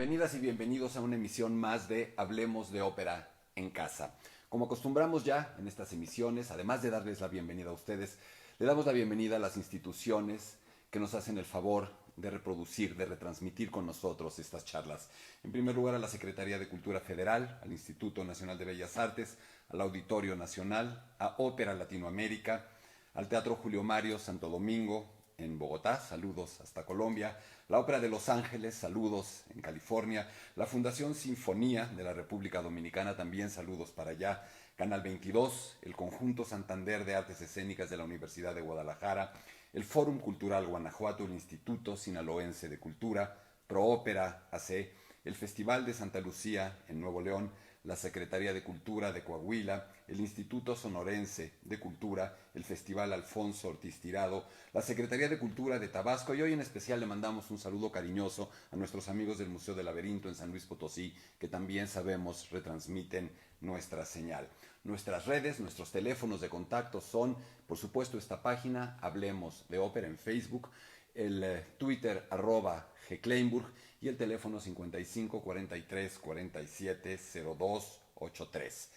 Bienvenidas y bienvenidos a una emisión más de Hablemos de Ópera en Casa. Como acostumbramos ya en estas emisiones, además de darles la bienvenida a ustedes, le damos la bienvenida a las instituciones que nos hacen el favor de reproducir, de retransmitir con nosotros estas charlas. En primer lugar, a la Secretaría de Cultura Federal, al Instituto Nacional de Bellas Artes, al Auditorio Nacional, a Ópera Latinoamérica, al Teatro Julio Mario Santo Domingo en Bogotá, saludos hasta Colombia, la Ópera de Los Ángeles, saludos en California, la Fundación Sinfonía de la República Dominicana, también saludos para allá, Canal 22, el Conjunto Santander de Artes Escénicas de la Universidad de Guadalajara, el Fórum Cultural Guanajuato, el Instituto Sinaloense de Cultura, ProÓpera AC, el Festival de Santa Lucía en Nuevo León, la Secretaría de Cultura de Coahuila, el Instituto Sonorense de Cultura, el Festival Alfonso Ortiz Tirado, la Secretaría de Cultura de Tabasco, y hoy en especial le mandamos un saludo cariñoso a nuestros amigos del Museo del Laberinto en San Luis Potosí, que también sabemos retransmiten nuestra señal. Nuestras redes, nuestros teléfonos de contacto son, por supuesto, esta página, Hablemos de Ópera en Facebook, el Twitter @gkleinburg y el teléfono 55 43 47 02 83.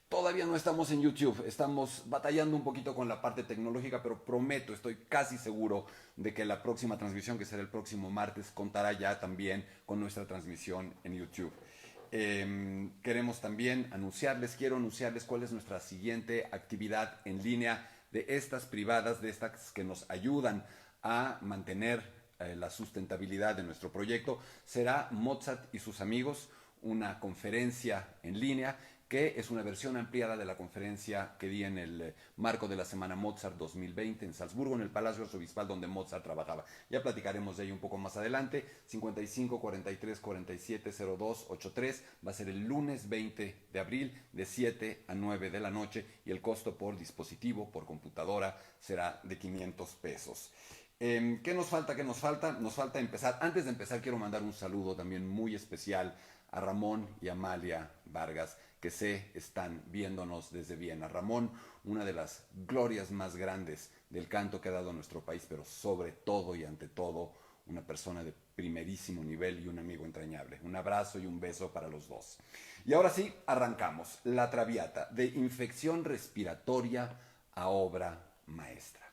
Todavía no estamos en YouTube, estamos batallando un poquito con la parte tecnológica, pero prometo, estoy casi seguro de que la próxima transmisión, que será el próximo martes, contará ya también con nuestra transmisión en YouTube. Queremos también quiero anunciarles cuál es nuestra siguiente actividad en línea de estas privadas, de estas que nos ayudan a mantener la sustentabilidad de nuestro proyecto. Será Mozart y sus amigos, una conferencia en línea que es una versión ampliada de la conferencia que di en el marco de la Semana Mozart 2020 en Salzburgo, en el Palacio Arzobispal donde Mozart trabajaba. Ya platicaremos de ello un poco más adelante. 55 43 47 02 83 va a ser el lunes 20 de abril de 7 a 9 de la noche y el costo por dispositivo, por computadora, será de 500 pesos. ¿Qué nos falta? ¿Qué nos falta? Nos falta empezar. Antes de empezar quiero mandar un saludo también muy especial a Ramón y Amalia Vargas, que sé están viéndonos desde Viena. Ramón, una de las glorias más grandes del canto que ha dado nuestro país, pero sobre todo y ante todo, una persona de primerísimo nivel y un amigo entrañable. Un abrazo y un beso para los dos. Y ahora sí, arrancamos. La Traviata, de infección respiratoria a obra maestra.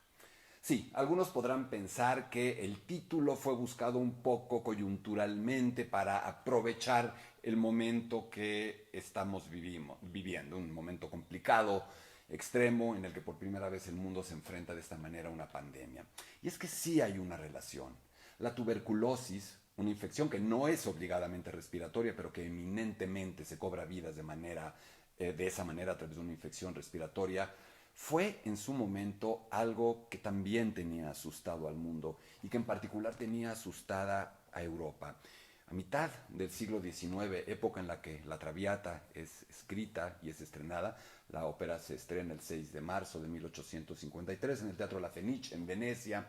Sí, algunos podrán pensar que el título fue buscado un poco coyunturalmente para aprovechar el momento que estamos viviendo, un momento complicado, extremo, en el que por primera vez el mundo se enfrenta de esta manera a una pandemia. Y es que sí hay una relación. La tuberculosis, una infección que no es obligadamente respiratoria, pero que eminentemente se cobra vidas de esa manera a través de una infección respiratoria, fue en su momento algo que también tenía asustado al mundo y que en particular tenía asustada a Europa. A mitad del siglo XIX, época en la que La Traviata es escrita y es estrenada, la ópera se estrena el 6 de marzo de 1853 en el Teatro La Fenice en Venecia.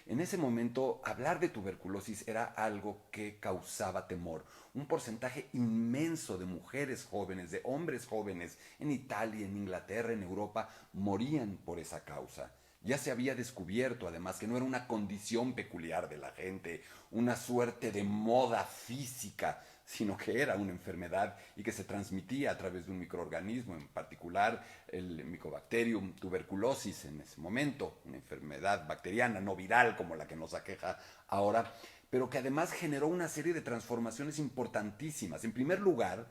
En ese momento, hablar de tuberculosis era algo que causaba temor. Un porcentaje inmenso de mujeres jóvenes, de hombres jóvenes en Italia, en Inglaterra, en Europa, morían por esa causa. Ya se había descubierto, además, que no era una condición peculiar de la gente, una suerte de moda física, sino que era una enfermedad y que se transmitía a través de un microorganismo, en particular el Mycobacterium tuberculosis en ese momento, una enfermedad bacteriana no viral como la que nos aqueja ahora, pero que además generó una serie de transformaciones importantísimas. En primer lugar,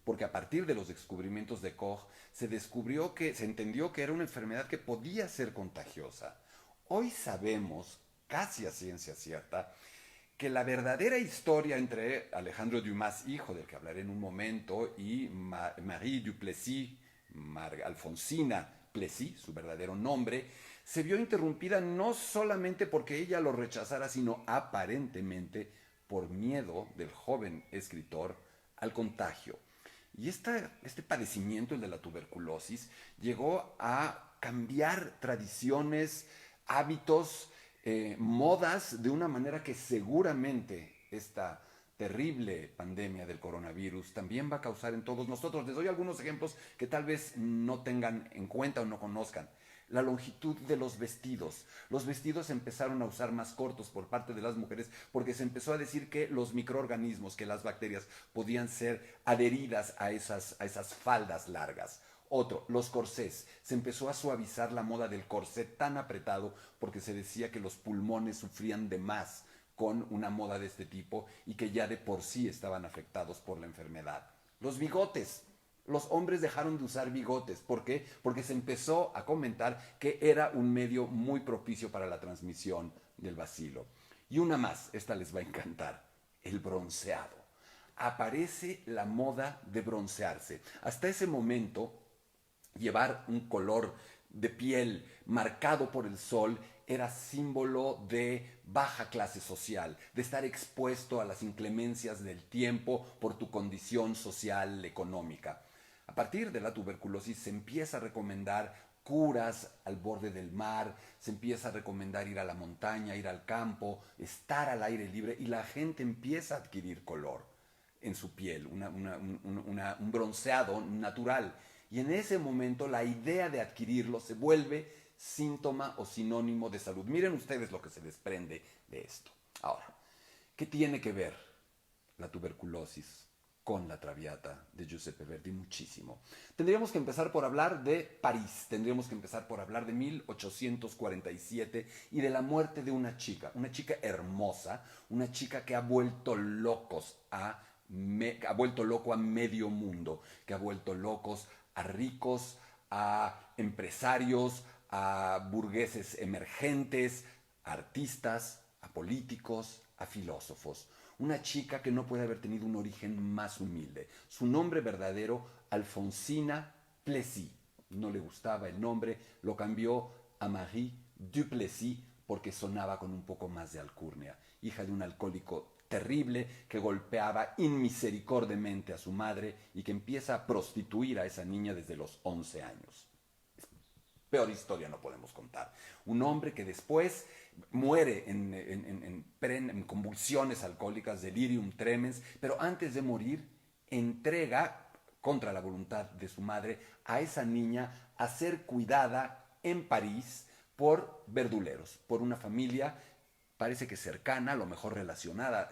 porque a partir de los descubrimientos de Koch se entendió que era una enfermedad que podía ser contagiosa. Hoy sabemos, casi a ciencia cierta, que la verdadera historia entre Alejandro Dumas, hijo del que hablaré en un momento, y Marie Duplessis, Alfonsina Plessis, su verdadero nombre, se vio interrumpida no solamente porque ella lo rechazara, sino aparentemente por miedo del joven escritor al contagio. Y este padecimiento, el de la tuberculosis, llegó a cambiar tradiciones, hábitos, modas de una manera que seguramente esta terrible pandemia del coronavirus también va a causar en todos nosotros. Les doy algunos ejemplos que tal vez no tengan en cuenta o no conozcan. la longitud de los vestidos. Los vestidos se empezaron a usar más cortos por parte de las mujeres porque se empezó a decir que los microorganismos, que las bacterias podían ser adheridas a esas faldas largas. Otro, los corsés. Se empezó a suavizar la moda del corset tan apretado porque se decía que los pulmones sufrían de más con una moda de este tipo y que ya de por sí estaban afectados por la enfermedad. Los bigotes. Los hombres dejaron de usar bigotes. ¿Por qué? Porque se empezó a comentar que era un medio muy propicio para la transmisión del bacilo. Y una más, esta les va a encantar, el bronceado. Aparece la moda de broncearse. Hasta ese momento, llevar un color de piel marcado por el sol era símbolo de baja clase social, de estar expuesto a las inclemencias del tiempo por tu condición social, económica. A partir de la tuberculosis se empieza a recomendar curas al borde del mar, se empieza a recomendar ir a la montaña, ir al campo, estar al aire libre y la gente empieza a adquirir color en su piel, un bronceado natural. Y en ese momento la idea de adquirirlo se vuelve síntoma o sinónimo de salud. Miren ustedes lo que se desprende de esto. Ahora, ¿qué tiene que ver la tuberculosis con la Traviata de Giuseppe Verdi? Muchísimo. Tendríamos que empezar por hablar de París, tendríamos que empezar por hablar de 1847 y de la muerte de una chica hermosa, una chica que ha vuelto loco a medio mundo, que ha vuelto locos a ricos, a empresarios, a burgueses emergentes, a artistas, a políticos, a filósofos. Una chica que no puede haber tenido un origen más humilde. Su nombre verdadero, Alfonsina Plessis. No le gustaba el nombre, lo cambió a Marie Duplessis porque sonaba con un poco más de alcurnia. Hija de un alcohólico terrible que golpeaba inmisericordiamente a su madre y que empieza a prostituir a esa niña desde los 11 años. Peor historia no podemos contar. Un hombre que después muere en convulsiones alcohólicas, delirium tremens, pero antes de morir entrega, contra la voluntad de su madre, a esa niña a ser cuidada en París por verduleros, por una familia parece que cercana, a lo mejor relacionada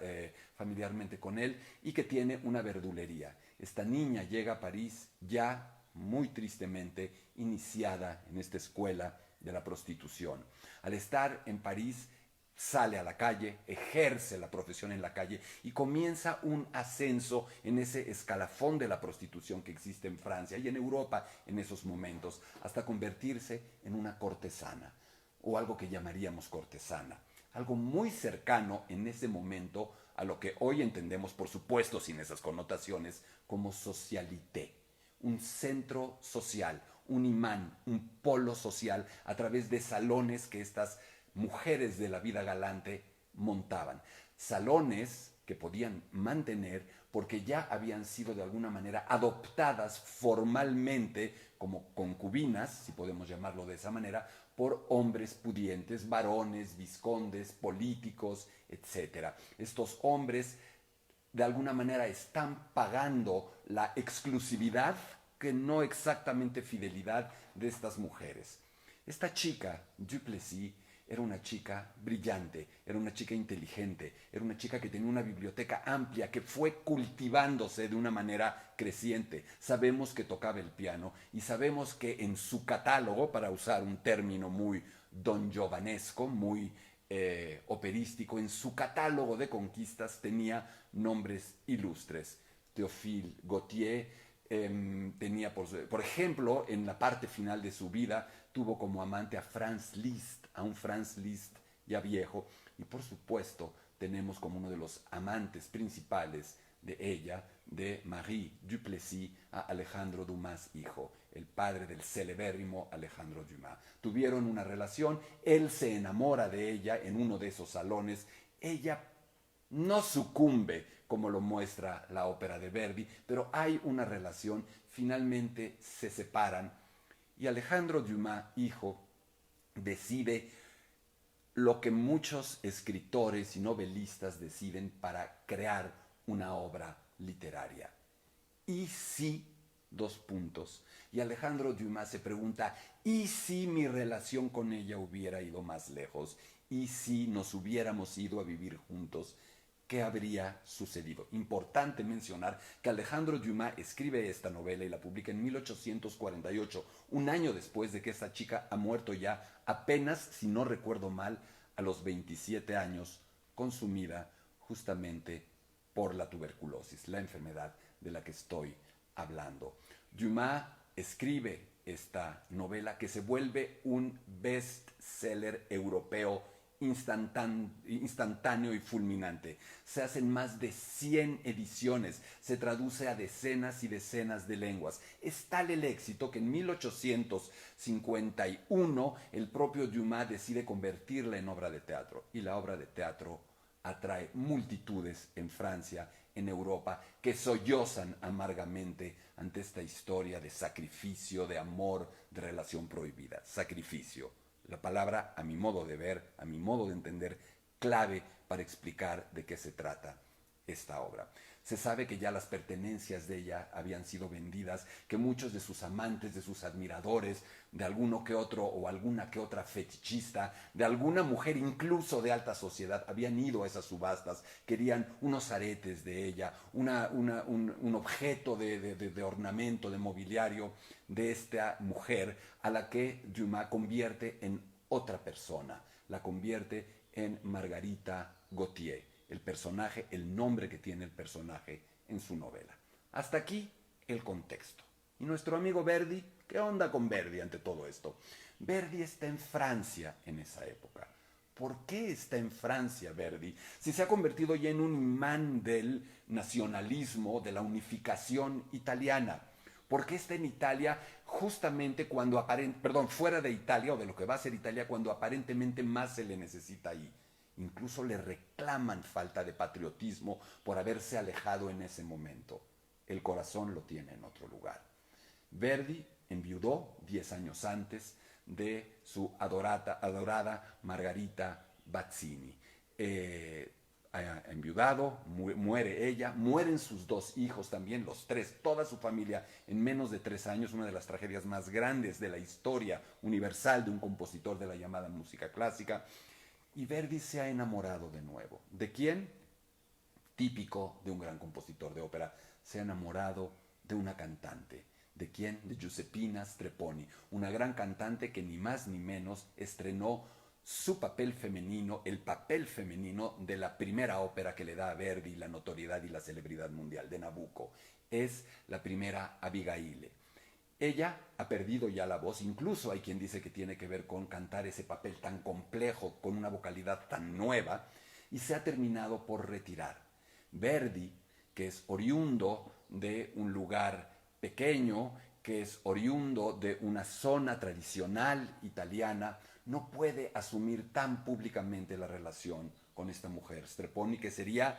familiarmente con él, y que tiene una verdulería. Esta niña llega a París ya muy tristemente iniciada en esta escuela de la prostitución. Al estar en París, sale a la calle, ejerce la profesión en la calle y comienza un ascenso en ese escalafón de la prostitución que existe en Francia y en Europa en esos momentos, hasta convertirse en una cortesana, o algo que llamaríamos cortesana. Algo muy cercano en ese momento a lo que hoy entendemos, por supuesto sin esas connotaciones, como socialité. Un centro social, un imán, un polo social a través de salones que estas mujeres de la vida galante montaban. Salones que podían mantener porque ya habían sido de alguna manera adoptadas formalmente como concubinas, si podemos llamarlo de esa manera, por hombres pudientes, varones, vizcondes, políticos, etc. Estos hombres de alguna manera están pagando la exclusividad, que no exactamente fidelidad, de estas mujeres. Esta chica, Duplessis, era una chica brillante, era una chica inteligente, era una chica que tenía una biblioteca amplia, que fue cultivándose de una manera creciente. Sabemos que tocaba el piano y sabemos que en su catálogo, para usar un término muy don giovanesco, muy operístico, en su catálogo de conquistas tenía nombres ilustres. Théophile Gautier, tenía, por ejemplo, en la parte final de su vida, tuvo como amante a Franz Liszt, a un Franz Liszt ya viejo, y por supuesto tenemos como uno de los amantes principales de ella, de Marie Duplessis, a Alejandro Dumas hijo, el padre del celebérrimo Alejandro Dumas. Tuvieron una relación, él se enamora de ella en uno de esos salones, ella no sucumbe como lo muestra la ópera de Verdi, pero hay una relación, finalmente se separan y Alejandro Dumas, hijo, decide lo que muchos escritores y novelistas deciden para crear una obra literaria. ¿Y si dos puntos. Y Alejandro Dumas se pregunta, ¿y si mi relación con ella hubiera ido más lejos? ¿Y si nos hubiéramos ido a vivir juntos? ¿Qué habría sucedido? Importante mencionar que Alejandro Dumas escribe esta novela y la publica en 1848, un año después de que esta chica ha muerto ya apenas, si no recuerdo mal, a los 27 años, consumida justamente por la tuberculosis, la enfermedad de la que estoy hablando. Dumas escribe esta novela que se vuelve un bestseller europeo instantáneo y fulminante. Se hacen más de 100 ediciones, se traduce a decenas y decenas de lenguas. Es tal el éxito que en 1851 el propio Dumas decide convertirla en obra de teatro, y la obra de teatro atrae multitudes en Francia, en Europa, que sollozan amargamente ante esta historia de sacrificio, de amor, de relación prohibida. Sacrificio, la palabra, a mi modo de ver, a mi modo de entender, clave para explicar de qué se trata esta obra. Se sabe que ya las pertenencias de ella habían sido vendidas, que muchos de sus amantes, de sus admiradores, de alguno que otro o alguna que otra fetichista, de alguna mujer incluso de alta sociedad, habían ido a esas subastas, querían unos aretes de ella, un objeto de ornamento, de mobiliario de esta mujer, a la que Dumas convierte en otra persona, la convierte en Margarita Gautier, el personaje, el nombre que tiene el personaje en su novela. Hasta aquí el contexto. Y nuestro amigo Verdi, ¿qué onda con Verdi ante todo esto? Verdi está en Francia en esa época. ¿Por qué está en Francia Verdi? Si se ha convertido ya en un imán del nacionalismo, de la unificación italiana. ¿Por qué está en Italia justamente cuando fuera de Italia o de lo que va a ser Italia cuando aparentemente más se le necesita ahí? Incluso le reclaman falta de patriotismo por haberse alejado en ese momento. El corazón lo tiene en otro lugar. Verdi enviudó 10 años antes de su adorada Margarita Bazzini. Enviudado, muere ella, mueren sus dos hijos también, los tres, toda su familia en menos de 3 años, una de las tragedias más grandes de la historia universal de un compositor de la llamada música clásica. Y Verdi se ha enamorado de nuevo. ¿De quién? Típico de un gran compositor de ópera. Se ha enamorado de una cantante. ¿De quién? De Giuseppina Strepponi, una gran cantante que ni más ni menos estrenó su papel femenino, el papel femenino de la primera ópera que le da a Verdi la notoriedad y la celebridad mundial, de Nabucco. Es la primera Abigail. Ella ha perdido ya la voz, incluso hay quien dice que tiene que ver con cantar ese papel tan complejo, con una vocalidad tan nueva, y se ha terminado por retirar. Verdi, que es oriundo de un lugar pequeño, que es oriundo de una zona tradicional italiana, no puede asumir tan públicamente la relación con esta mujer, Strepponi, que sería,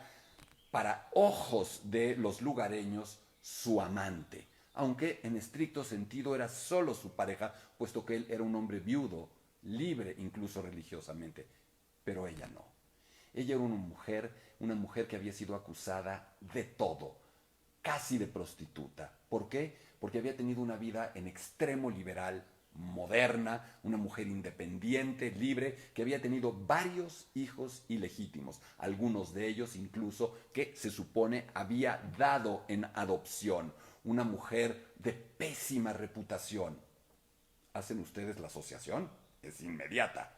para ojos de los lugareños, su amante, aunque en estricto sentido era solo su pareja, puesto que él era un hombre viudo, libre incluso religiosamente, pero ella no. Ella era una mujer que había sido acusada de todo, casi de prostituta. ¿Por qué? Porque había tenido una vida en extremo liberal, moderna, una mujer independiente, libre, que había tenido varios hijos ilegítimos, algunos de ellos incluso que se supone había dado en adopción. Una mujer de pésima reputación. ¿Hacen ustedes la asociación? Es inmediata.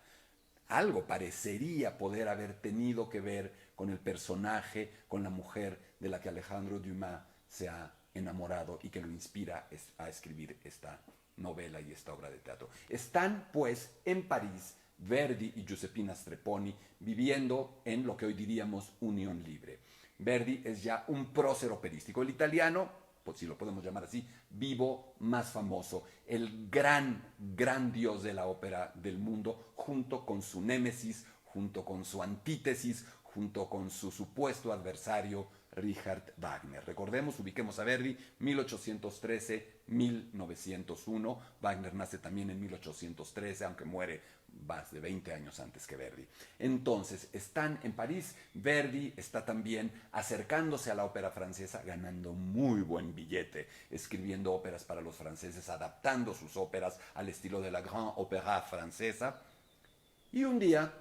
Algo parecería poder haber tenido que ver con el personaje, con la mujer de la que Alejandro Dumas se ha enamorado y que lo inspira a escribir esta novela y esta obra de teatro. Están, pues, en París Verdi y Giuseppina Strepponi viviendo en lo que hoy diríamos unión libre. Verdi es ya un prócer operístico. El italiano, pues si lo podemos llamar así, vivo más famoso, el gran dios de la ópera del mundo, junto con su némesis, junto con su antítesis, junto con su supuesto adversario, Richard Wagner. Recordemos, ubiquemos a Verdi, 1813-1901. Wagner nace también en 1813, aunque muere más de 20 años antes que Verdi. Entonces, están en París. Verdi está también acercándose a la ópera francesa, ganando muy buen billete, escribiendo óperas para los franceses, adaptando sus óperas al estilo de la Grande Opéra francesa. Y un día,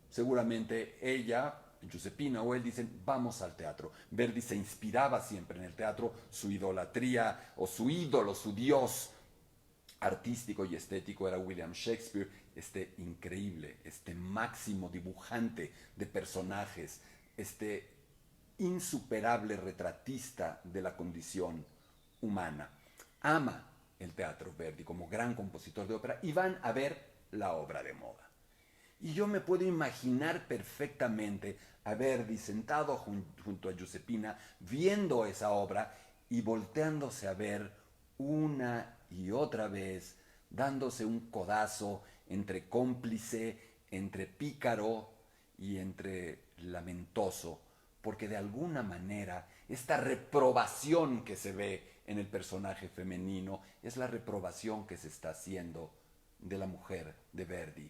seguramente ella, Giuseppina o él dicen, vamos al teatro. Verdi se inspiraba siempre en el teatro, su idolatría o su ídolo, su dios artístico y estético era William Shakespeare, este increíble, este máximo dibujante de personajes, este insuperable retratista de la condición humana. Ama el teatro Verdi como gran compositor de ópera y van a ver la obra de moda. Y yo me puedo imaginar perfectamente a Verdi sentado junto a Giuseppina viendo esa obra y volteándose a ver una y otra vez, dándose un codazo entre cómplice, entre pícaro y entre lamentoso, porque de alguna manera esta reprobación que se ve en el personaje femenino es la reprobación que se está haciendo de la mujer de Verdi.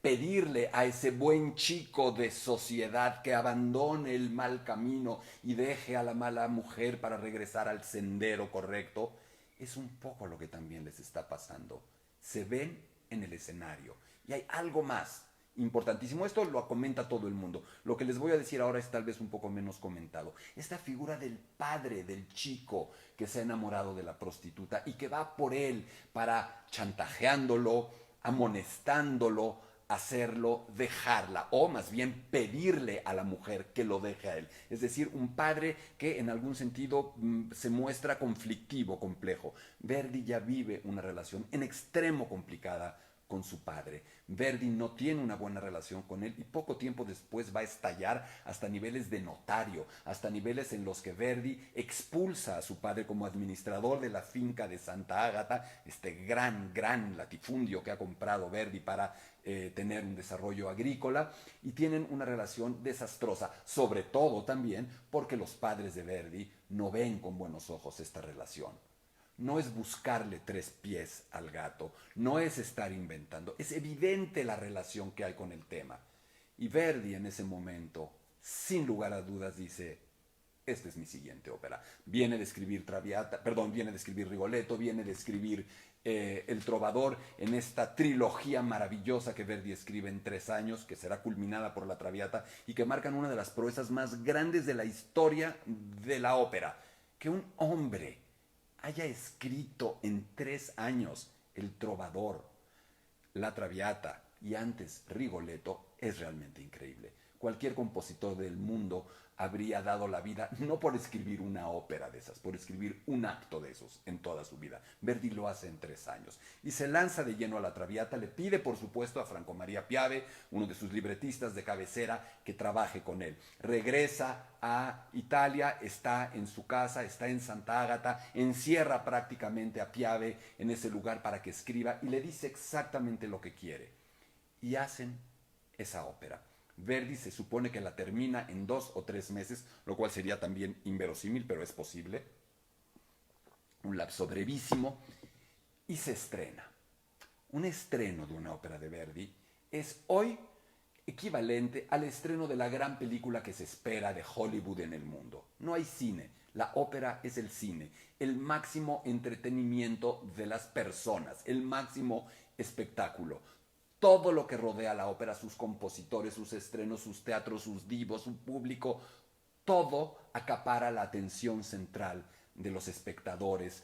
Pedirle a ese buen chico de sociedad que abandone el mal camino y deje a la mala mujer para regresar al sendero correcto, es un poco lo que también les está pasando. Se ven en el escenario. Y hay algo más importantísimo. Esto lo comenta todo el mundo. Lo que les voy a decir ahora es tal vez un poco menos comentado. Esta figura del padre del chico que se ha enamorado de la prostituta y que va por él para chantajeándolo, amonestándolo, hacerlo dejarla, o más bien pedirle a la mujer que lo deje a él. Es decir, un padre que en algún sentido se muestra conflictivo, complejo. Verdi ya vive una relación en extremo complicada con su padre. Verdi no tiene una buena relación con él y poco tiempo después va a estallar hasta niveles de notario, hasta niveles en los que Verdi expulsa a su padre como administrador de la finca de Santa Ágata, este gran latifundio que ha comprado Verdi para tener un desarrollo agrícola, y tienen una relación desastrosa, sobre todo también porque los padres de Verdi no ven con buenos ojos esta relación. No es buscarle tres pies al gato, no es estar inventando, es evidente la relación que hay con el tema. Y Verdi en ese momento, sin lugar a dudas, dice, esta es mi siguiente ópera. Viene de escribir viene de escribir Rigoletto, viene de escribir El Trovador, en esta trilogía maravillosa que Verdi escribe en 3 años, que será culminada por La Traviata y que marcan una de las proezas más grandes de la historia de la ópera. Que un hombre haya escrito en 3 años El Trovador, La Traviata y antes Rigoletto es realmente increíble. Cualquier compositor del mundo habría dado la vida no por escribir una ópera de esas, por escribir un acto de esos en toda su vida. Verdi lo hace en 3 años y se lanza de lleno a La Traviata. Le pide por supuesto a Franco María Piave, uno de sus libretistas de cabecera, que trabaje con él. Regresa a Italia, está en su casa, está en Santa Ágata, encierra prácticamente a Piave en ese lugar para que escriba y le dice exactamente lo que quiere. Y hacen esa ópera. Verdi se supone que la termina en 2 o 3 meses, lo cual sería también inverosímil, pero es posible. Un lapso brevísimo. Y se estrena. Un estreno de una ópera de Verdi es hoy equivalente al estreno de la gran película que se espera de Hollywood en el mundo. No hay cine. La ópera es el cine, el máximo entretenimiento de las personas, el máximo espectáculo. Todo lo que rodea la ópera, sus compositores, sus estrenos, sus teatros, sus divos, su público, todo acapara la atención central de los espectadores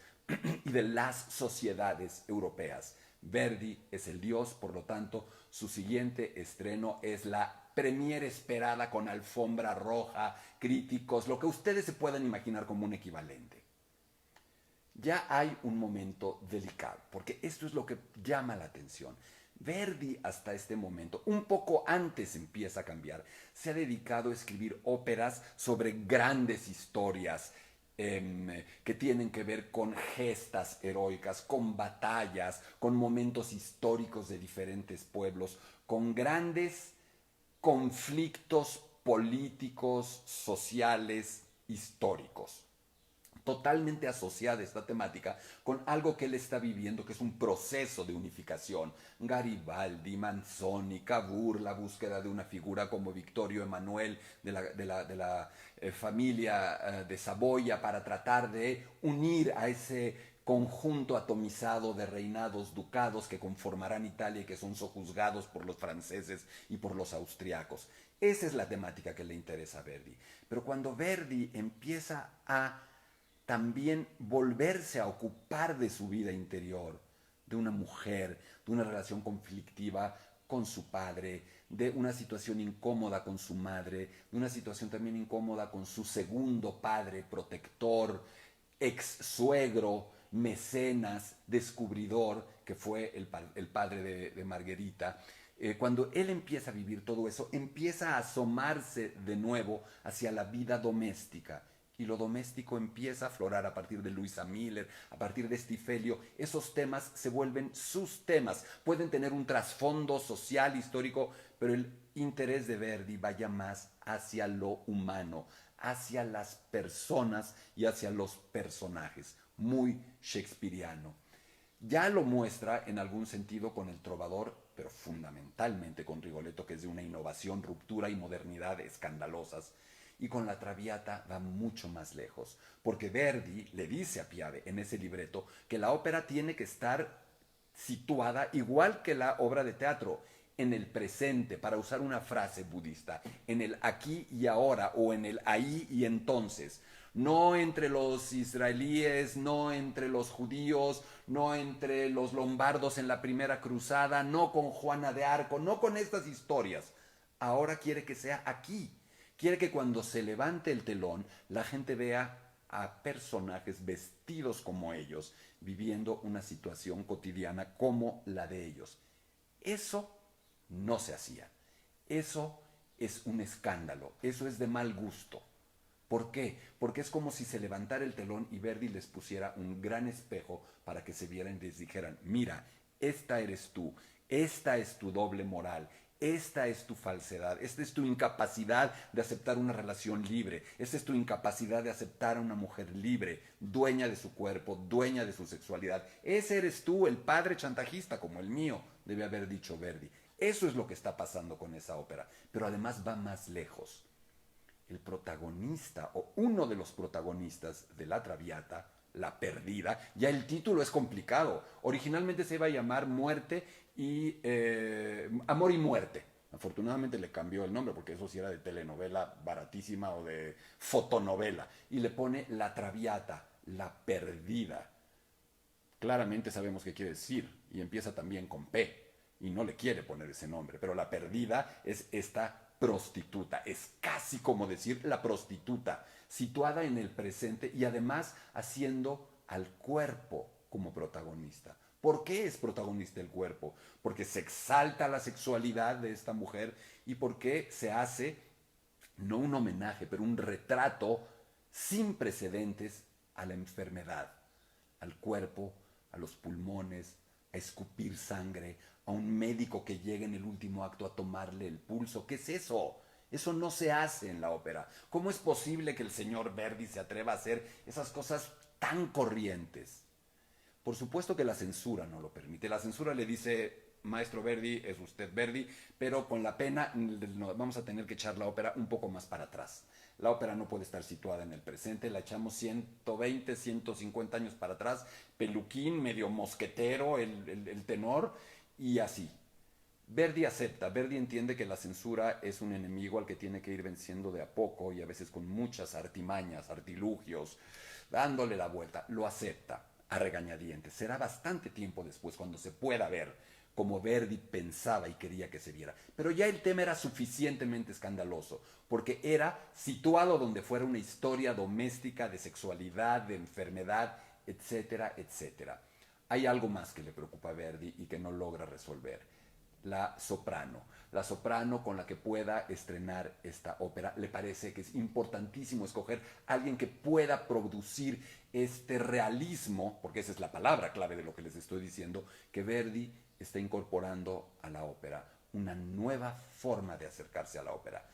y de las sociedades europeas. Verdi es el dios, por lo tanto, su siguiente estreno es la premier esperada con alfombra roja, críticos, lo que ustedes se puedan imaginar como un equivalente. Ya hay un momento delicado, porque esto es lo que llama la atención. Verdi hasta este momento, un poco antes empieza a cambiar, se ha dedicado a escribir óperas sobre grandes historias que tienen que ver con gestas heroicas, con batallas, con momentos históricos de diferentes pueblos, con grandes conflictos políticos, sociales, históricos. Totalmente asociada esta temática con algo que él está viviendo, que es un proceso de unificación. Garibaldi, Manzoni, Cavour, la búsqueda de una figura como Victorio Emanuel de la familia de Saboya para tratar de unir a ese conjunto atomizado de reinados, ducados que conformarán Italia y que son sojuzgados por los franceses y por los austriacos. Esa es la temática que le interesa a Verdi. Pero cuando Verdi empieza a también volverse a ocupar de su vida interior, de una mujer, de una relación conflictiva con su padre, de una situación incómoda con su madre, de una situación también incómoda con su segundo padre, protector, ex suegro, mecenas, descubridor, que fue el padre de Margarita. Cuando él empieza a vivir todo eso, empieza a asomarse de nuevo hacia la vida doméstica. Y lo doméstico empieza a aflorar a partir de Luisa Miller, a partir de Stifelio. Esos temas se vuelven sus temas. Pueden tener un trasfondo social, histórico, pero el interés de Verdi vaya más hacia lo humano, hacia las personas y hacia los personajes. Muy shakespeariano. Ya lo muestra en algún sentido con el trovador, pero fundamentalmente con Rigoletto, que es de una innovación, ruptura y modernidad escandalosas. Y con la Traviata va mucho más lejos, porque Verdi le dice a Piave en ese libreto que la ópera tiene que estar situada igual que la obra de teatro, en el presente, para usar una frase budista, en el aquí y ahora o en el ahí y entonces. No entre los israelíes, no entre los judíos, no entre los lombardos en la primera cruzada, no con Juana de Arco, no con estas historias. Ahora quiere que sea aquí. Quiere que cuando se levante el telón, la gente vea a personajes vestidos como ellos, viviendo una situación cotidiana como la de ellos. Eso no se hacía. Eso es un escándalo. Eso es de mal gusto. ¿Por qué? Porque es como si se levantara el telón y Verdi les pusiera un gran espejo para que se vieran y les dijeran, mira, esta eres tú, esta es tu doble moral, esta es tu falsedad, esta es tu incapacidad de aceptar una relación libre, esta es tu incapacidad de aceptar a una mujer libre, dueña de su cuerpo, dueña de su sexualidad. Ese eres tú, el padre chantajista como el mío, debe haber dicho Verdi. Eso es lo que está pasando con esa ópera, pero además va más lejos. El protagonista o uno de los protagonistas de la Traviata, la perdida, ya el título es complicado. Originalmente se iba a llamar Muerte y Amor y Muerte. Afortunadamente le cambió el nombre porque eso sí era de telenovela baratísima o de fotonovela. Y le pone La Traviata, la perdida. Claramente sabemos qué quiere decir y empieza también con P y no le quiere poner ese nombre, pero la perdida es esta prostituta, es casi como decir la prostituta, situada en el presente y además haciendo al cuerpo como protagonista. ¿Por qué es protagonista el cuerpo? Porque se exalta la sexualidad de esta mujer y porque se hace, no un homenaje, pero un retrato sin precedentes a la enfermedad, al cuerpo, a los pulmones, a escupir sangre, a un médico que llega en el último acto a tomarle el pulso. ¿Qué es eso? Eso no se hace en la ópera. ¿Cómo es posible que el señor Verdi se atreva a hacer esas cosas tan corrientes? Por supuesto que la censura no lo permite. La censura le dice, maestro Verdi, es usted Verdi, pero con la pena vamos a tener que echar la ópera un poco más para atrás. La ópera no puede estar situada en el presente, la echamos 120, 150 años para atrás, peluquín, medio mosquetero, el tenor, y así. Verdi acepta, Verdi entiende que la censura es un enemigo al que tiene que ir venciendo de a poco y a veces con muchas artimañas, artilugios, dándole la vuelta. Lo acepta a regañadientes. Será bastante tiempo después cuando se pueda ver como Verdi pensaba y quería que se viera. Pero ya el tema era suficientemente escandaloso, porque era situado donde fuera una historia doméstica de sexualidad, de enfermedad, etcétera, etcétera. Hay algo más que le preocupa a Verdi y que no logra resolver. La soprano con la que pueda estrenar esta ópera. Le parece que es importantísimo escoger a alguien que pueda producir este realismo, porque esa es la palabra clave de lo que les estoy diciendo, que Verdi está incorporando a la ópera, una nueva forma de acercarse a la ópera.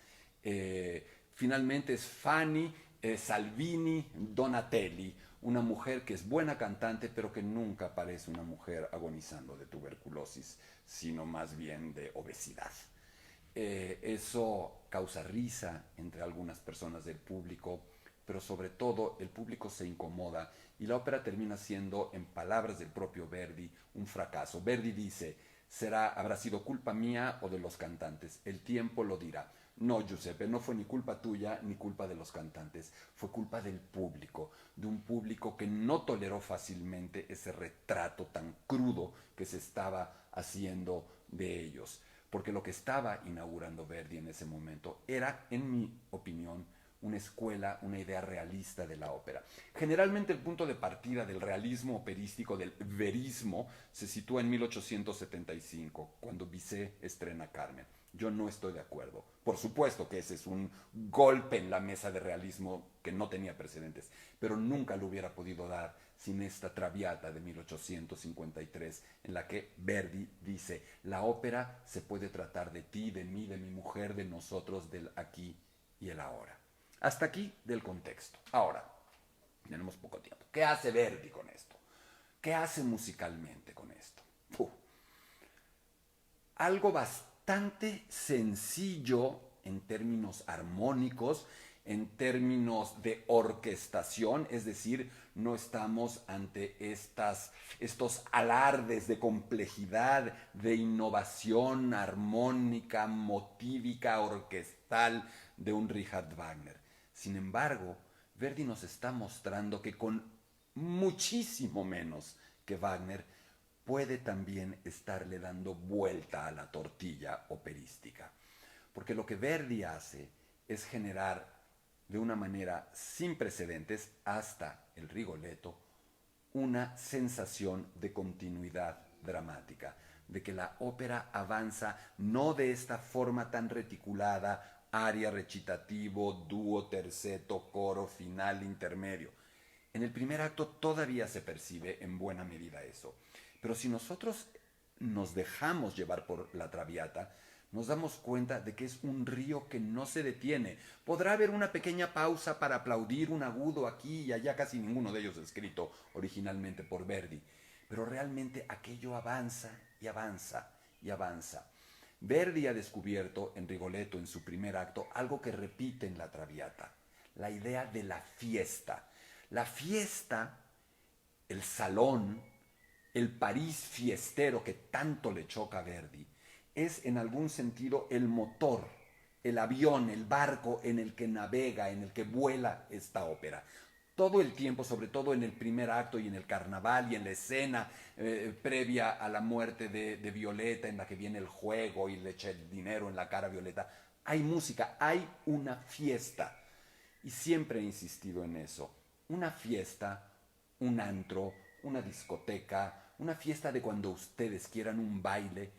Finalmente es Fanny Salvini Donatelli, una mujer que es buena cantante, pero que nunca parece una mujer agonizando de tuberculosis, sino más bien de obesidad. Eso causa risa entre algunas personas del público, pero sobre todo el público se incomoda y la ópera termina siendo, en palabras del propio Verdi, un fracaso. Verdi dice: habrá sido culpa mía o de los cantantes, el tiempo lo dirá. No, Giuseppe, no fue ni culpa tuya ni culpa de los cantantes, fue culpa del público, de un público que no toleró fácilmente ese retrato tan crudo que se estaba haciendo de ellos. Porque lo que estaba inaugurando Verdi en ese momento era, en mi opinión, una escuela, una idea realista de la ópera. Generalmente el punto de partida del realismo operístico, del verismo, se sitúa en 1875, cuando Bizet estrena Carmen. Yo no estoy de acuerdo. Por supuesto que ese es un golpe en la mesa de realismo que no tenía precedentes, pero nunca lo hubiera podido dar sin esta Traviata de 1853, en la que Verdi dice: la ópera se puede tratar de ti, de mí, de mi mujer, de nosotros, del aquí y el ahora. Hasta aquí del contexto. Ahora, tenemos poco tiempo. ¿Qué hace Verdi con esto? ¿Qué hace musicalmente con esto? Algo bastante sencillo en términos armónicos, en términos de orquestación, es decir, no estamos ante estos alardes de complejidad, de innovación armónica, motívica, orquestal de un Richard Wagner. Sin embargo, Verdi nos está mostrando que con muchísimo menos que Wagner puede también estarle dando vuelta a la tortilla operística. Porque lo que Verdi hace es generar de una manera sin precedentes hasta el Rigoletto una sensación de continuidad dramática, de que la ópera avanza no de esta forma tan reticulada, aria, recitativo, dúo, terceto, coro, final, intermedio. En el primer acto todavía se percibe en buena medida eso. Pero si nosotros nos dejamos llevar por la Traviata, nos damos cuenta de que es un río que no se detiene. Podrá haber una pequeña pausa para aplaudir un agudo aquí y allá, casi ninguno de ellos escrito originalmente por Verdi, pero realmente aquello avanza y avanza y avanza. Verdi ha descubierto en Rigoletto, en su primer acto, algo que repite en la Traviata: la idea de la fiesta. La fiesta, el salón, el París fiestero que tanto le choca a Verdi, es en algún sentido el motor, el avión, el barco en el que navega, en el que vuela esta ópera. Todo el tiempo, sobre todo en el primer acto y en el carnaval y en la escena previa a la muerte de Violeta, en la que viene el juego y le echa el dinero en la cara a Violeta, hay música, hay una fiesta. Y siempre he insistido en eso. Una fiesta, un antro, una discoteca, una fiesta de cuando ustedes quieran, un baile,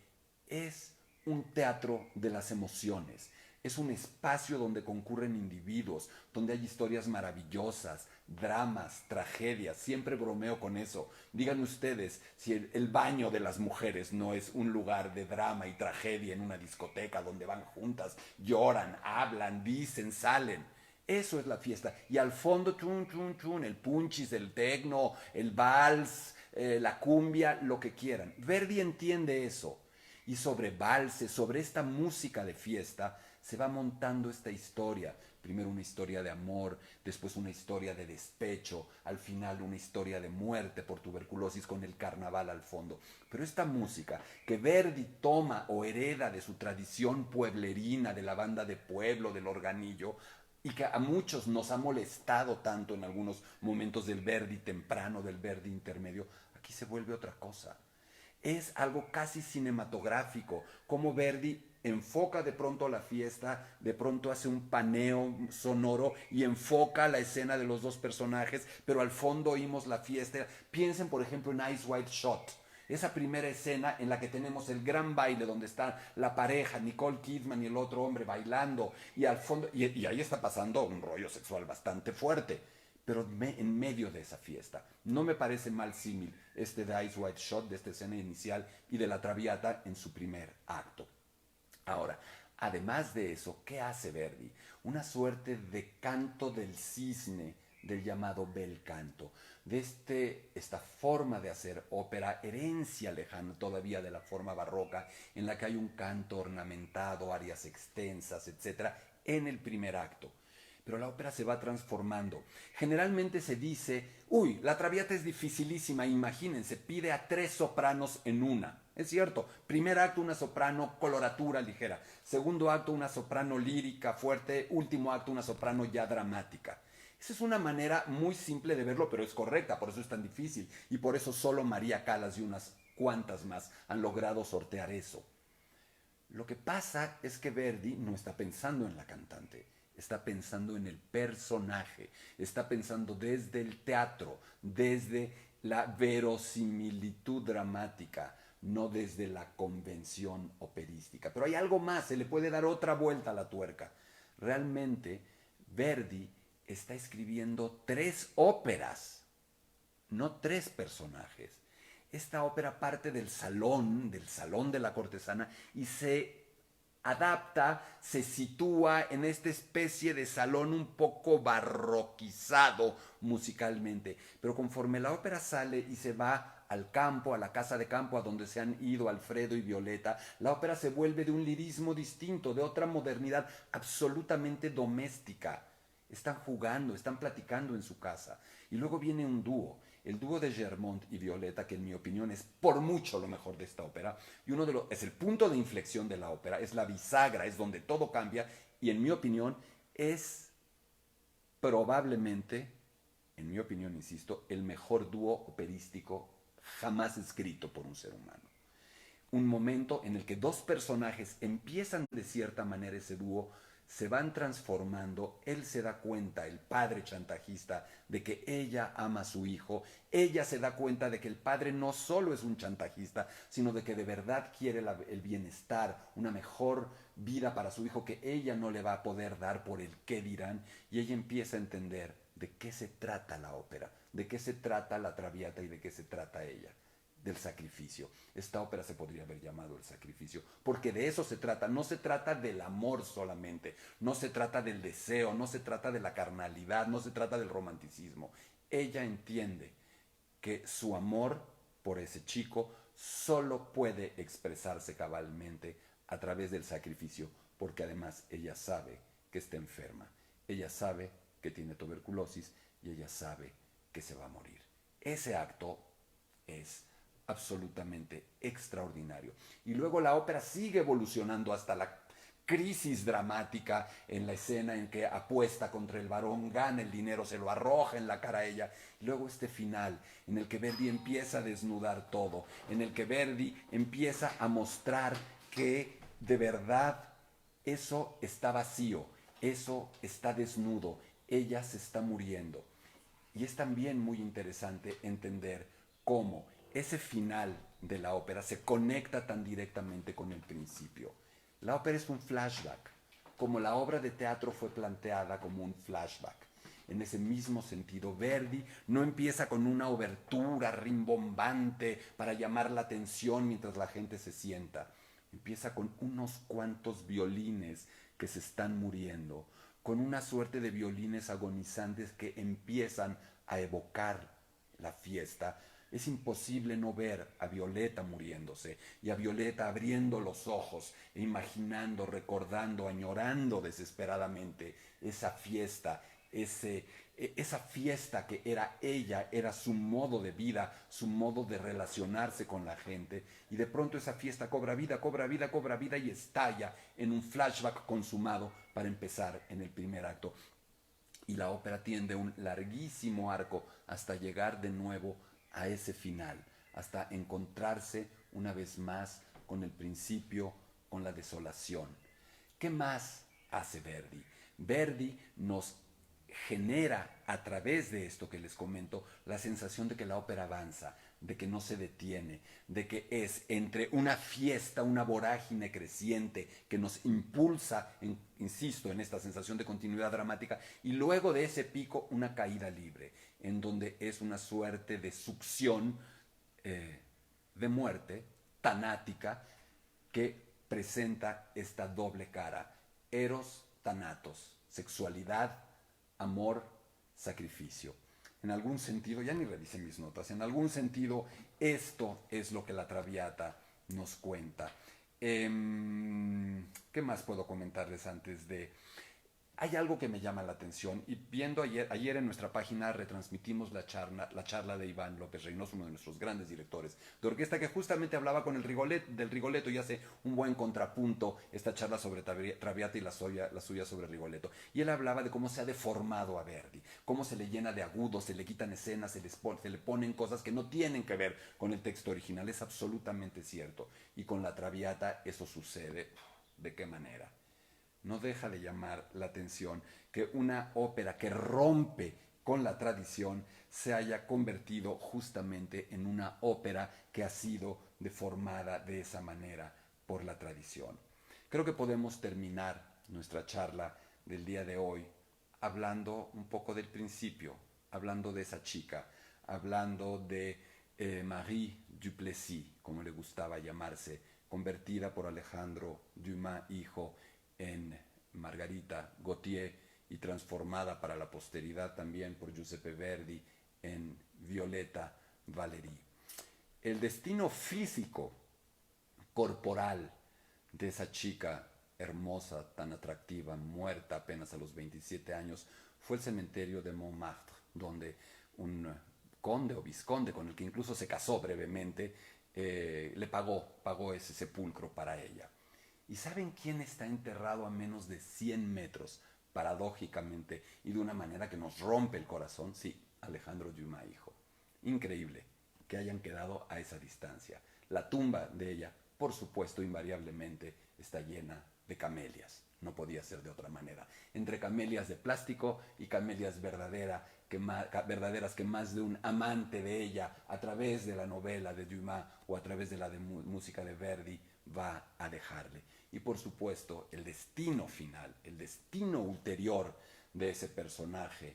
es un teatro de las emociones. Es un espacio donde concurren individuos, donde hay historias maravillosas, dramas, tragedias. Siempre bromeo con eso. Díganme ustedes si el baño de las mujeres no es un lugar de drama y tragedia en una discoteca donde van juntas, lloran, hablan, dicen, salen. Eso es la fiesta. Y al fondo, chun, chun, chun, el punchis, el tecno, el vals, la cumbia, lo que quieran. Verdi entiende eso. Y sobre valses, sobre esta música de fiesta, se va montando esta historia. Primero una historia de amor, después una historia de despecho, al final una historia de muerte por tuberculosis con el carnaval al fondo. Pero esta música que Verdi toma o hereda de su tradición pueblerina, de la banda de pueblo, del organillo, y que a muchos nos ha molestado tanto en algunos momentos del Verdi temprano, del Verdi intermedio, aquí se vuelve otra cosa. Es algo casi cinematográfico, como Verdi enfoca de pronto la fiesta, de pronto hace un paneo sonoro y enfoca la escena de los dos personajes, pero al fondo oímos la fiesta. Piensen, por ejemplo, en Eyes Wide Shut, esa primera escena en la que tenemos el gran baile donde está la pareja, Nicole Kidman y el otro hombre bailando, y al fondo, y ahí está pasando un rollo sexual bastante fuerte, pero en medio de esa fiesta. No me parece mal símil este de Eyes Wide Shut, de esta escena inicial, y de la Traviata en su primer acto. Ahora, Además de eso, ¿qué hace Verdi? Una suerte de canto del cisne, del llamado bel canto, de esta forma de hacer ópera, herencia lejana todavía de la forma barroca, en la que hay un canto ornamentado, arias extensas, etcétera, en el primer acto. Pero la ópera se va transformando. Generalmente se dice, uy, la Traviata es dificilísima, imagínense, pide a 3 sopranos en una. Es cierto, primer acto una soprano coloratura ligera, segundo acto una soprano lírica fuerte, último acto una soprano ya dramática. Esa es una manera muy simple de verlo, pero es correcta, por eso es tan difícil. Y por eso solo María Callas y unas cuantas más han logrado sortear eso. Lo que pasa es que Verdi no está pensando en la cantante, está pensando en el personaje, está pensando desde el teatro, desde la verosimilitud dramática, no desde la convención operística. Pero hay algo más, se le puede dar otra vuelta a la tuerca. Realmente Verdi está escribiendo 3 óperas, no 3 personajes. Esta ópera parte del salón de la cortesana, y se adapta, se sitúa en esta especie de salón un poco barroquizado musicalmente. Pero conforme la ópera sale y se va al campo, a la casa de campo, a donde se han ido Alfredo y Violeta, la ópera se vuelve de un lirismo distinto, de otra modernidad absolutamente doméstica. Están jugando, están platicando en su casa. Y luego viene un dúo, el dúo de Germont y Violeta, que en mi opinión es por mucho lo mejor de esta ópera, y es el punto de inflexión de la ópera, es la bisagra, es donde todo cambia, y en mi opinión es probablemente, en mi opinión, insisto, el mejor dúo operístico jamás escrito por un ser humano. Un momento en el que 2 personajes empiezan de cierta manera ese dúo, se van transformando, él se da cuenta, el padre chantajista, de que ella ama a su hijo, ella se da cuenta de que el padre no solo es un chantajista, sino de que de verdad quiere el bienestar, una mejor vida para su hijo que ella no le va a poder dar por el qué dirán, y ella empieza a entender de qué se trata la ópera, de qué se trata la Traviata y de qué se trata ella. Del sacrificio. Esta ópera se podría haber llamado El Sacrificio, porque de eso se trata. No se trata del amor solamente, no se trata del deseo, no se trata de la carnalidad, no se trata del romanticismo. Ella entiende que su amor por ese chico solo puede expresarse cabalmente a través del sacrificio, porque además ella sabe que está enferma, ella sabe que tiene tuberculosis y ella sabe que se va a morir. Ese acto es absolutamente extraordinario. Y luego la ópera sigue evolucionando hasta la crisis dramática en la escena en que apuesta contra el varón, gana el dinero, se lo arroja en la cara a ella. Y luego este final en el que Verdi empieza a desnudar todo, en el que Verdi empieza a mostrar que de verdad eso está vacío, eso está desnudo, ella se está muriendo. Y es también muy interesante entender cómo ese final de la ópera se conecta tan directamente con el principio. La ópera es un flashback, como la obra de teatro fue planteada como un flashback. En ese mismo sentido, Verdi no empieza con una obertura rimbombante para llamar la atención mientras la gente se sienta. Empieza con unos cuantos violines que se están muriendo, con una suerte de violines agonizantes que empiezan a evocar la fiesta. Es imposible no ver a Violeta muriéndose y a Violeta abriendo los ojos e imaginando, recordando, añorando desesperadamente esa fiesta, esa fiesta que era ella, era su modo de vida, su modo de relacionarse con la gente, y de pronto esa fiesta cobra vida, cobra vida, cobra vida y estalla en un flashback consumado para empezar en el primer acto. Y la ópera tiende un larguísimo arco hasta llegar de nuevo a ese final, hasta encontrarse una vez más con el principio, con la desolación. ¿Qué más hace Verdi? Verdi nos genera a través de esto que les comento la sensación de que la ópera avanza, de que no se detiene, de que es entre una fiesta, una vorágine creciente que nos impulsa, insisto, en esta sensación de continuidad dramática, y luego de ese pico una caída libre, en donde es una suerte de succión de muerte tanática que presenta esta doble cara, eros, thanatos, sexualidad, amor, sacrificio. En algún sentido, ya ni revisé mis notas, en algún sentido esto es lo que la Traviata nos cuenta. ¿Qué más puedo comentarles antes de...? Hay algo que me llama la atención y viendo ayer en nuestra página retransmitimos la charla de Iván López Reynoso, uno de nuestros grandes directores de orquesta, que justamente hablaba con del Rigoletto y hace un buen contrapunto esta charla sobre Traviata y la suya sobre Rigoletto. Y él hablaba de cómo se ha deformado a Verdi, cómo se le llena de agudos, se le quitan escenas, se le ponen cosas que no tienen que ver con el texto original. Es absolutamente cierto. Y con la Traviata eso sucede. ¿De qué manera? No deja de llamar la atención que una ópera que rompe con la tradición se haya convertido justamente en una ópera que ha sido deformada de esa manera por la tradición. Creo que podemos terminar nuestra charla del día de hoy hablando un poco del principio, hablando de esa chica, hablando de Marie Duplessis, como le gustaba llamarse, convertida por Alejandro Dumas, hijo, en Margarita Gautier y transformada para la posteridad también por Giuseppe Verdi en Violetta Valéry. El destino físico, corporal de esa chica hermosa, tan atractiva, muerta apenas a los 27 años, fue el cementerio de Montmartre, donde un conde o vizconde, con el que incluso se casó brevemente, le pagó ese sepulcro para ella. ¿Y saben quién está enterrado a menos de 100 metros, paradójicamente, y de una manera que nos rompe el corazón? Sí, Alejandro Dumas, hijo. Increíble que hayan quedado a esa distancia. La tumba de ella, por supuesto, invariablemente, está llena de camelias. No podía ser de otra manera. Entre camelias de plástico y camelias verdaderas que más de un amante de ella, a través de la novela de Dumas o a través de la música de Verdi, va a dejarle. Y por supuesto, el destino final, el destino ulterior de ese personaje,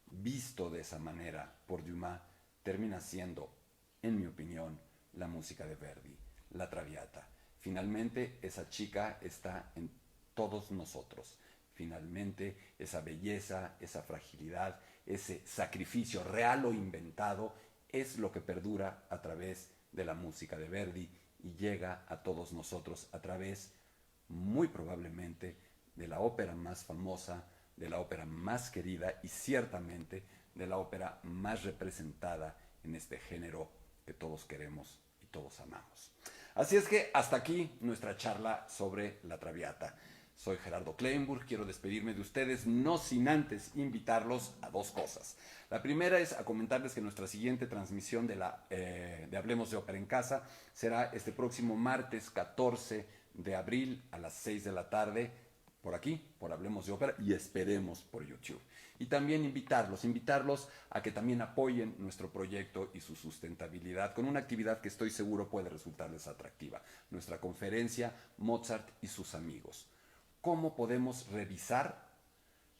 visto de esa manera por Dumas, termina siendo, en mi opinión, la música de Verdi, la Traviata. Finalmente, esa chica está en todos nosotros. Finalmente, esa belleza, esa fragilidad, ese sacrificio real o inventado, es lo que perdura a través de la música de Verdi y llega a todos nosotros a través, muy probablemente, de la ópera más famosa, de la ópera más querida y ciertamente de la ópera más representada en este género que todos queremos y todos amamos. Así es que hasta aquí nuestra charla sobre la Traviata. Soy Gerardo Kleinburg, quiero despedirme de ustedes, no sin antes invitarlos a dos cosas. La primera es a comentarles que nuestra siguiente transmisión de Hablemos de Ópera en Casa será este próximo martes 14 de abril a las 6 de la tarde, por aquí, por Hablemos de Ópera, y esperemos por YouTube. Y también invitarlos a que también apoyen nuestro proyecto y su sustentabilidad con una actividad que estoy seguro puede resultarles atractiva. Nuestra conferencia Mozart y sus amigos. ¿Cómo podemos revisar,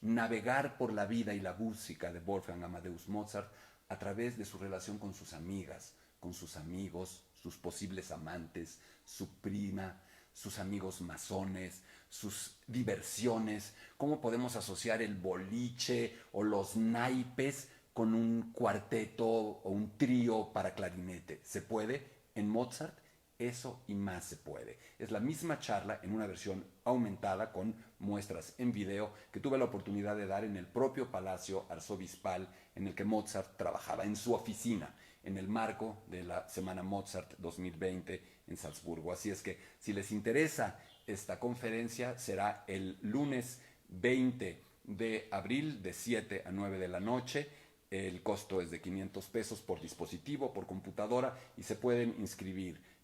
navegar por la vida y la música de Wolfgang Amadeus Mozart a través de su relación con sus amigas, con sus amigos, sus posibles amantes, su prima, sus amigos masones, sus diversiones? ¿Cómo podemos asociar el boliche o los naipes con un cuarteto o un trío para clarinete? ¿Se puede? En Mozart eso y más se puede. Es la misma charla en una versión aumentada con muestras en video que tuve la oportunidad de dar en el propio Palacio Arzobispal en el que Mozart trabajaba, en su oficina, en el marco de la Semana Mozart 2020 en Salzburgo. Así es que si les interesa esta conferencia, será el lunes 20 de abril de 7 a 9 de la noche. El costo es de 500 pesos por dispositivo, por computadora, y se pueden inscribir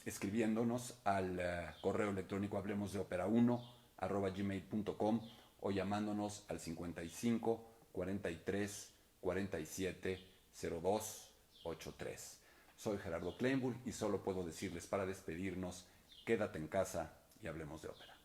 escribiéndonos al correo electrónico hablemosdeopera1@gmail.com o llamándonos al 55 43 47 02 83. Soy Gerardo Kleinburg y solo puedo decirles para despedirnos: quédate en casa y hablemos de ópera.